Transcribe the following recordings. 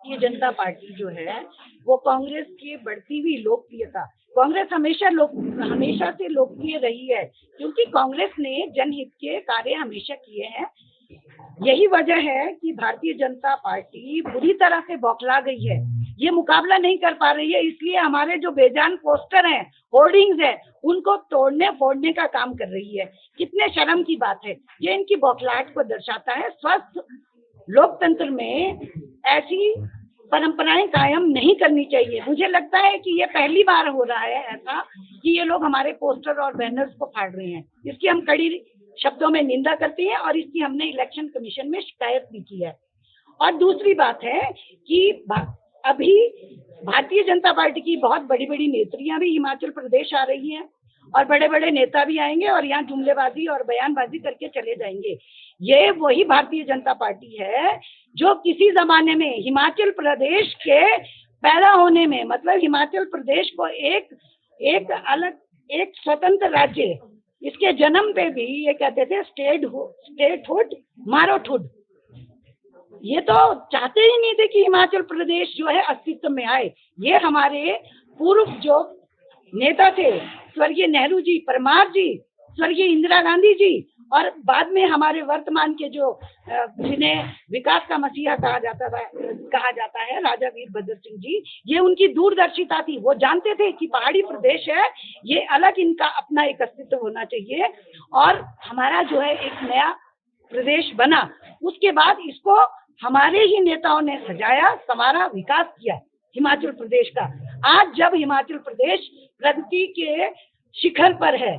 Bharatiya Janata party जो है वो कांग्रेस की बढ़ती हुई लोकप्रियता, कांग्रेस हमेशा से लोकप्रिय रही है क्योंकि कांग्रेस ने जनहित के कार्य हमेशा किए हैं। यही वजह है कि भारतीय जनता पार्टी बुरी तरह से बौखला गई है, ये मुकाबला नहीं कर पा रही है। इसलिए हमारे जो बेजान पोस्टर हैं, होर्डिंग्स हैं, उनको तोड़ने फोड़ने का काम कर रही है। कितने शर्म की बात है, ये इनकी बौखलाहट को दर्शाता है। स्वस्थ लोकतंत्र में ऐसी परंपराएं कायम नहीं करनी चाहिए। मुझे लगता है कि ये पहली बार हो रहा है ऐसा कि ये लोग हमारे पोस्टर और बैनर्स को फाड़ रहे हैं। इसकी हम कड़ी शब्दों में निंदा करते हैं और इसकी हमने इलेक्शन कमीशन में शिकायत भी की है। और दूसरी बात है कि अभी भारतीय जनता पार्टी की बहुत बड़ी बड़ी नेत्रियां भी हिमाचल प्रदेश आ रही हैं और बड़े बड़े नेता भी आएंगे और यहाँ जुमलेबाजी और बयानबाजी करके चले जाएंगे। ये वही भारतीय जनता पार्टी है जो किसी जमाने में हिमाचल प्रदेश के पैदा होने में, मतलब हिमाचल प्रदेश को एक अलग, एक स्वतंत्र राज्य, इसके जन्म पे भी ये कहते थे स्टेटहुड मारोठुड। ये तो चाहते ही नहीं थे कि हिमाचल प्रदेश जो है अस्तित्व में आए। ये हमारे पूर्व जो नेता थे, स्वर्गीय नेहरू जी, परमार जी, स्वर्गीय इंदिरा गांधी जी और बाद में हमारे वर्तमान के जो जिन्हें विकास का मसीहा कहा जाता है राजा वीरभद्र सिंह जी, ये उनकी दूरदर्शिता थी। वो जानते थे कि पहाड़ी प्रदेश है, ये अलग इनका अपना एक अस्तित्व होना चाहिए और हमारा जो है एक नया प्रदेश बना। उसके बाद इसको हमारे ही नेताओं ने सजाया, संवारा, विकास किया हिमाचल प्रदेश का। आज जब हिमाचल प्रदेश प्रगति के शिखर पर है,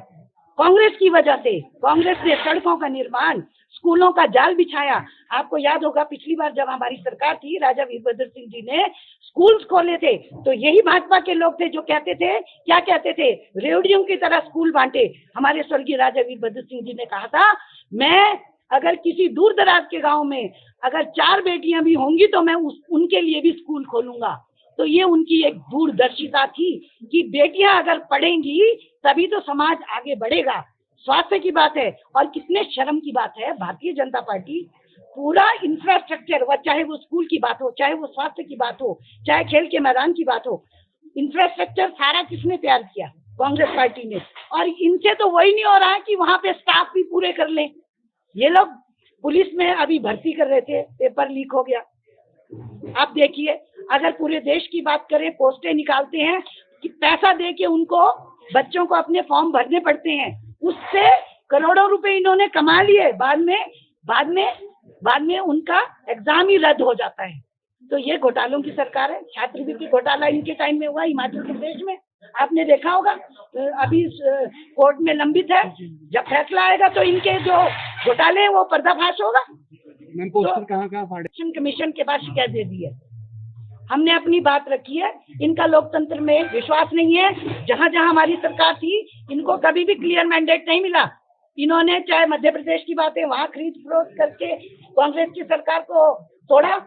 कांग्रेस की वजह से, कांग्रेस ने सड़कों का निर्माण, स्कूलों का जाल बिछाया। आपको याद होगा पिछली बार जब हमारी सरकार थी, राजा वीरभद्र सिंह जी ने स्कूल्स खोले थे, तो यही भाजपा के लोग थे जो कहते थे, क्या कहते थे, रेवड़ियों की तरह स्कूल बांटे। हमारे स्वर्गीय राजा वीरभद्र सिंह जी ने कहा था, मैं अगर किसी दूर दराज के गांव में अगर 4 बेटियां भी होंगी तो मैं उनके लिए भी स्कूल खोलूंगा। तो ये उनकी एक दूरदर्शिता थी कि बेटियां अगर पढ़ेंगी तभी तो समाज आगे बढ़ेगा। स्वास्थ्य की बात है और कितने शर्म की बात है, भारतीय जनता पार्टी पूरा इंफ्रास्ट्रक्चर, चाहे वो स्कूल की बात हो, चाहे वो स्वास्थ्य की बात हो, चाहे खेल के मैदान की बात हो, इंफ्रास्ट्रक्चर सारा किसने तैयार किया? कांग्रेस पार्टी ने। और इनसे तो वही नहीं हो रहा है कि वहां पे स्टाफ भी पूरे कर लें। ये लोग पुलिस में अभी भर्ती कर रहे थे, पेपर लीक हो गया। आप देखिए, अगर पूरे देश की बात करें, पोस्टें निकालते हैं कि पैसा दे के उनको बच्चों को अपने फॉर्म भरने पड़ते हैं, उससे करोड़ों रुपए इन्होंने कमा लिए, बाद में उनका एग्जाम ही रद्द हो जाता है। तो ये घोटालों की सरकार है। छात्रवृत्ति घोटाला इनके टाइम में हुआ हिमाचल प्रदेश में, आपने देखा होगा, अभी कोर्ट में लंबित है। जब फैसला आएगा तो इनके जो घोटाले हैं वो पर्दाफाश होगा। पोस्टर कहाँ फाड़े? कमीशन के पास शिकायत दे दी है, हमने अपनी बात रखी है। इनका लोकतंत्र में विश्वास नहीं है। जहां जहां हमारी सरकार थी, इनको कभी भी क्लियर मैंडेट नहीं मिला। इन्होंने चाहे मध्य प्रदेश की बात है, वहां खरीद फरोख्त करके कांग्रेस की सरकार को तोड़ा,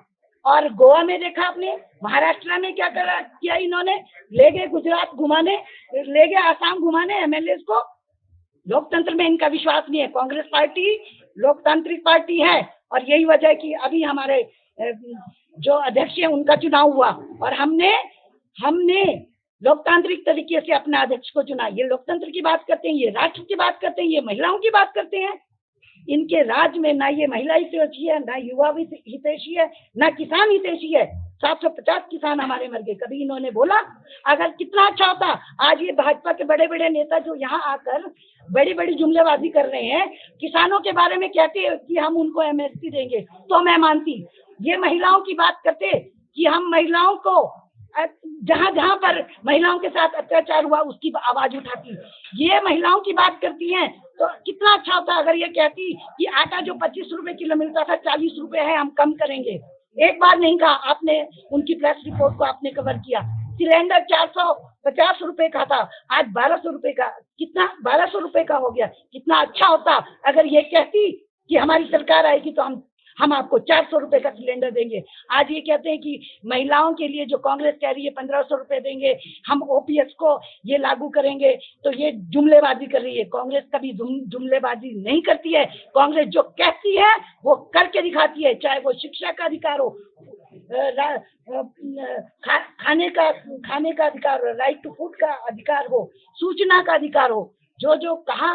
और गोवा में देखा आपने, महाराष्ट्र में क्या किया इन्होंने, ले गए गुजरात घुमाने, ले गए आसाम घुमाने एमएलए को। लोकतंत्र में इनका विश्वास नहीं है। कांग्रेस पार्टी लोकतांत्रिक पार्टी है और यही वजह है कि अभी हमारे जो अध्यक्ष है उनका चुनाव हुआ और हमने लोकतांत्रिक तरीके से अपने अध्यक्ष को चुना। ये लोकतंत्र की बात करते हैं, ये राष्ट्र की बात करते हैं, ये महिलाओं की बात करते हैं। इनके राज में ना ये महिला हितैषी है, ना युवा हितैषी है, ना किसान हितैषी है। 750 किसान हमारे मर गए। कभी इन्होंने बोला? अगर कितना अच्छा होता। आज ये भाजपा के बड़े बड़े नेता जो यहाँ आकर बड़ी बड़ी जुमलेबाजी कर रहे हैं, किसानों के बारे में कहते हैं कि हम उनको एमएसपी देंगे, तो मैं मानती। ये महिलाओं की बात करते कि हम महिलाओं को, जहां जहां पर महिलाओं के साथ अत्याचार हुआ उसकी आवाज उठाती। ये महिलाओं की बात करती हैं, तो कितना अच्छा होता अगर ये कहती कि आटा जो 25 रुपए किलो मिलता था 40 रुपए है, हम कम करेंगे। एक बार नहीं कहा आपने, उनकी प्रेस रिपोर्ट को आपने कवर किया। सिलेंडर 450 रुपए का था, आज 1200 रुपए का, कितना 1200 रुपए का हो गया। कितना अच्छा होता अगर ये कहती कि हमारी सरकार आएगी तो हम आपको 400 रुपए का सिलेंडर देंगे। आज ये कहते हैं कि महिलाओं के लिए जो कांग्रेस कह रही है 1500 रुपए देंगे, हम ओपीएस को ये लागू करेंगे, तो ये जुमलेबाजी कर रही है। कांग्रेस कभी जुमलेबाजी नहीं करती है। कांग्रेस जो कहती है वो करके दिखाती है, चाहे वो शिक्षा का अधिकार हो, खाने का अधिकार, राइट टू फूड का अधिकार हो, सूचना का अधिकार हो, जो जो कहा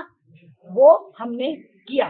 वो हमने किया।